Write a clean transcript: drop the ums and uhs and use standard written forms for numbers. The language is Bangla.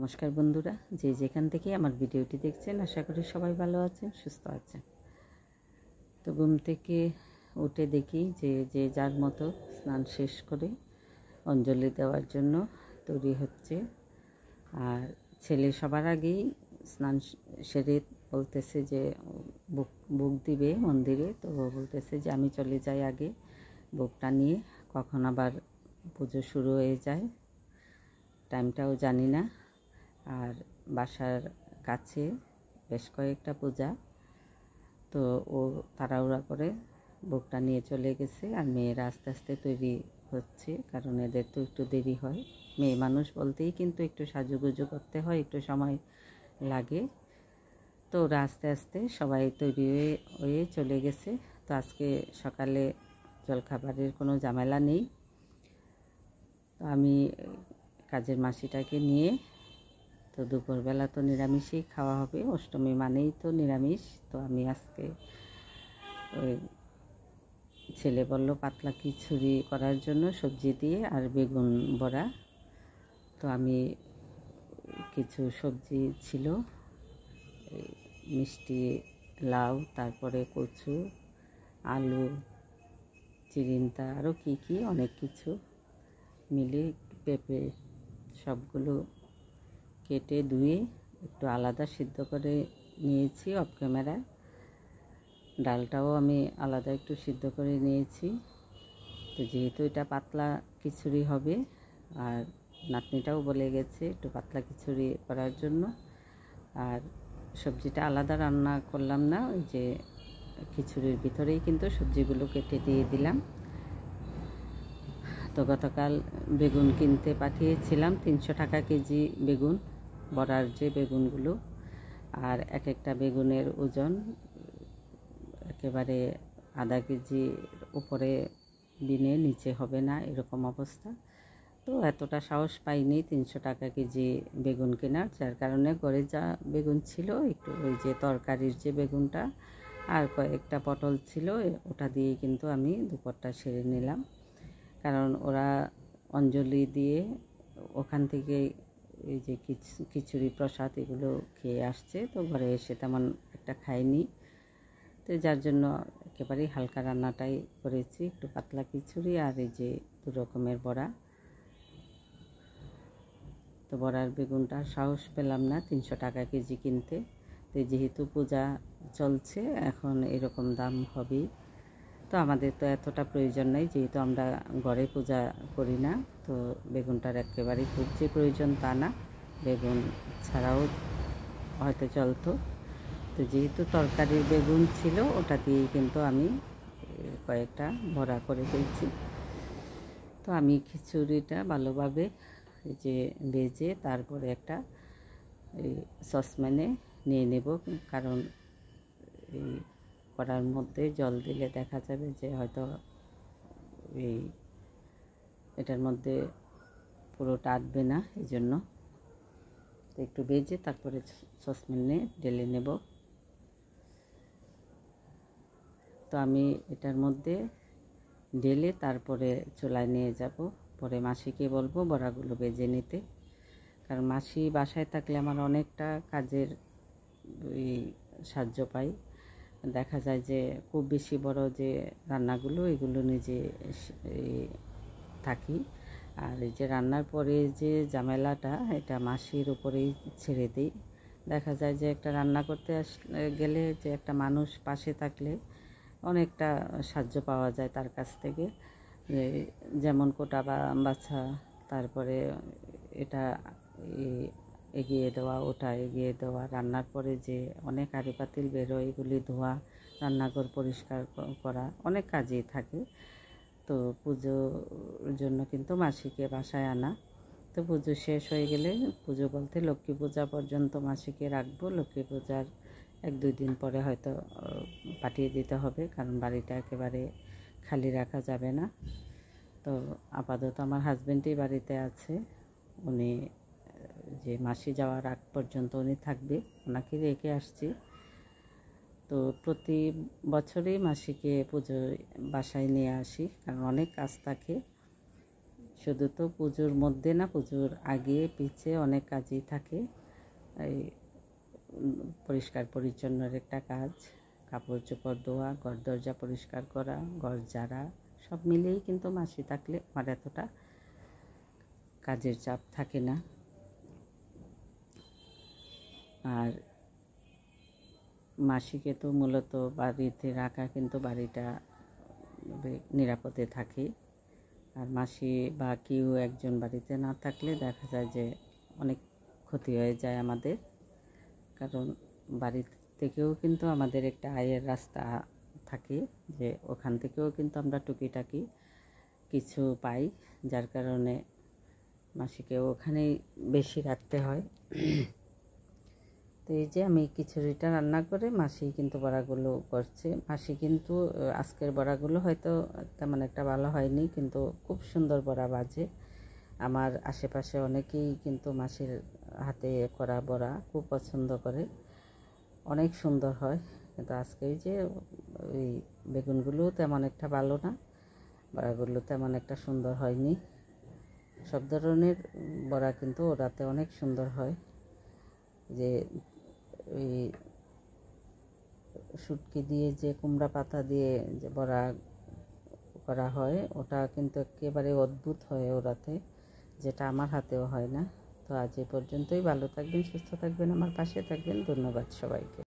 নমস্কার বন্ধুরা, যে যেখান থেকে আমার ভিডিওটি দেখছেন আশা করি সবাই ভালো আছেন, সুস্থ আছেন। তো ঘুম থেকে উঠে দেখি যে যে যার মতো স্নান শেষ করে অঞ্জলি দেওয়ার জন্য তৈরি হচ্ছে। আর ছেলে সবার আগেই স্নান সেরে বলতেছে যে বুক দিবে মন্দিরে। তো বলতেছে যে আমি চলে যাই আগে, বুকটা নিয়ে কখন আবার পুজো শুরু হয়ে যায় টাইমটাও জানি না। আর বাসার কাছে বেশ কয়েকটা পূজা, তো ও তাড়াহুড়া করে বুকটা নিয়ে চলে গেছে। আর মেয়েরা আস্তে আস্তে তৈরি হচ্ছে, কারণ এদের তো একটু দেরি হয়। মেয়ে মানুষ বলতেই কিন্তু একটু সাজুগুজু করতে হয়, একটু সময় লাগে। তো ওরা আস্তে আস্তে সবাই তৈরি হয়ে চলে গেছে। তো আজকে সকালে জলখাবারের কোনো ঝামেলা নেই। তো আমি কাজের মাসিটাকে নিয়ে, তো দুপুরবেলা তো নিরামিষই খাওয়া হবে, অষ্টমী মানেই তো নিরামিষ। তো আমি আজকে ওই ছেলে বলল পাতলা খিচুড়ি করার জন্য সবজি দিয়ে আর বেগুন বড়া। তো আমি কিছু সবজি ছিল, মিষ্টি লাউ, তারপরে কচু, আলু, চিরিন্তা, আরও কী অনেক কিছু মিলে পেঁপে, সবগুলো কেটে ধুয়ে একটু আলাদা সিদ্ধ করে নিয়েছি অফ ক্যামেরায়। ডালটাও আমি আলাদা একটু সিদ্ধ করে নিয়েছি। তো যেহেতু এটা পাতলা খিচুড়ি হবে, আর নাতনিটাও বলে গেছে একটু পাতলা খিচুড়ি করার জন্য। আর সবজিটা আলাদা রান্না করলাম না, ওই যে খিচুড়ির ভিতরেই কিন্তু সবজিগুলো কেটে দিয়ে দিলাম। তো গতকাল বেগুন কিনতে পাঠিয়েছিলাম, 300 টাকা কেজি বেগুন, বড়ার যে বেগুনগুলো। আর এক একটা বেগুনের ওজন একেবারে আধা কেজি উপরে দিনে নিচে হবে না, এরকম অবস্থা। তো এতটা সাহস পাইনি 300 টাকা কেজি বেগুন কেনার, যার কারণে ঘরে যা বেগুন ছিল একটু ওই যে তরকারির যে বেগুনটা আর কয়েকটা পটল ছিল, ওটা দিয়ে কিন্তু আমি দুপুরটা সেরে নিলাম। কারণ ওরা অঞ্জলি দিয়ে ওখান থেকে এই যে খিচুড়ি প্রসাদ এগুলো খেয়ে আসছে, তো ঘরে এসে তেমন একটা খায়নি। তো যার জন্য একেবারেই হালকা রান্নাটাই করেছি, একটু পাতলা খিচুড়ি আর এই যে 2 রকমের বড়া। তো বড়ার বেগুনটা সাহস পেলাম না 300 টাকা কেজি কিনতে। তো যেহেতু পূজা চলছে এখন এরকম দাম হবেই। তো আমাদের তো এতটা প্রয়োজন নেই, যেহেতু আমরা ঘরে পূজা করি না। তো বেগুনটার একেবারেই খুব যে প্রয়োজন তা না, বেগুন ছাড়াও হয়তো চলতো। তো যেহেতু তরকারির বেগুন ছিল, ওটা দিয়েই কিন্তু আমি কয়েকটা বড়া করে ফেলছি। তো আমি খিচুড়িটা ভালোভাবে যে ভেজে তারপরে একটা সসপ্যানে নিয়ে নেব, কারণ এই কড়ার মধ্যে জল দিলে দেখা যাবে যে হয়তো এটার মধ্যে পুরোটা আটবে না, এই জন্য একটু ভেজে তারপরে সসপ্যানে ঢেলে নেব। তো আমি এটার মধ্যে ঢেলে তারপরে চুলায় নিয়ে যাব, পরে মাসিকে বলবো বড়াগুলো ভেজে নিতে। কারণ মাসি বাসায় থাকলে আমার অনেকটা কাজের সাহায্য পাই। দেখা যায় যে খুব বেশি বড় যে রান্নাগুলো এগুলো নিজে থাকি, আর এই যে রান্নার পরে যে ঝামেলাটা এটা মাসির উপরেই ছেড়ে দিই। দেখা যায় যে একটা রান্না করতে গেলে যে একটা মানুষ পাশে থাকলে অনেকটা সাহায্য পাওয়া যায় তার কাছ থেকে, যেমন কোটা বাছা, তারপরে এটা এগিয়ে দেওয়া, ওটা এগিয়ে দেওয়া, রান্নার পরে যে অনেক হাঁড়ি পাতিল বেরোয় এগুলি ধোয়া, রান্নাঘর পরিষ্কার করা, অনেক কাজই থাকে। তো পুজোর জন্য কিন্তু মাসিকে বাসায় আনা। তো পুজো শেষ হয়ে গেলে, পুজো বলতে লক্ষ্মী পূজা পর্যন্ত মাসিকে রাখবো, লক্ষ্মী পূজার 1-2 দিন পরে হয়তো পাঠিয়ে দিতে হবে, কারণ বাড়িটা একেবারে খালি রাখা যাবে না। তো আপাতত আমার হাজব্যান্ডই বাড়িতে আছে, উনি যে মাসি যাওয়ার আগ পর্যন্ত উনি থাকবে, ওনাকে রেখে আসছি। তো প্রতি বছরই মাসিকে পুজো বাসায় নিয়ে আসি, কারণ অনেক কাজ থাকে, শুধু তো পুজোর মধ্যে না, পুজোর আগে পিছে অনেক কাজই থাকে। এই পরিষ্কার পরিচ্ছন্নের একটা কাজ, কাপড় চোপড় ধোয়া, ঘর দরজা পরিষ্কার করা, ঘর ঝাড়া, সব মিলেই কিন্তু মাসি থাকলে আমার এতটা কাজের চাপ থাকে না। আর মাসিকে তো মূলত বাড়িতে রাখা, কিন্তু বাড়িটা নিরাপদে থাকে। আর মাসি বা কেউ একজন বাড়িতে না থাকলে দেখা যায় যে অনেক ক্ষতি হয়ে যায় আমাদের, কারণ বাড়ি থেকেও কিন্তু আমাদের একটা আয়ের রাস্তা থাকে, যে ওখান থেকেও কিন্তু আমরা টুকিটাকি কিছু পাই, যার কারণে মাসিকে ওখানেই বেশি রাখতে হয়। তো এই যে আমি খিচুড়িটা রান্না করে মাসি কিন্তু বড়াগুলো করছে। মাসি কিন্তু আজকের বড়াগুলো হয়তো তেমন একটা ভালো হয়নি, কিন্তু খুব সুন্দর বড়া ভাজে। আমার আশেপাশে অনেকেই কিন্তু মাসির হাতে করা বড়া খুব পছন্দ করে, অনেক সুন্দর হয়। কিন্তু আজকে এই যে ওই বেগুনগুলো তেমন একটা ভালো না, বড়াগুলো তেমন একটা সুন্দর হয়নি। সব ধরনের বড়া কিন্তু ওরাতে অনেক সুন্দর হয়। যে ওই শুটকি দিয়ে যে কুমড়া পাতা দিয়ে যে বড়া করা হয়, ওটা কিন্তু একেবারে অদ্ভুত হয় ওরাতে, যেটা আমার হাতেও হয় না। তো আজ এ পর্যন্তই। ভালো থাকবেন, সুস্থ থাকবেন, আমার পাশে থাকবেন। ধন্যবাদ সবাইকে।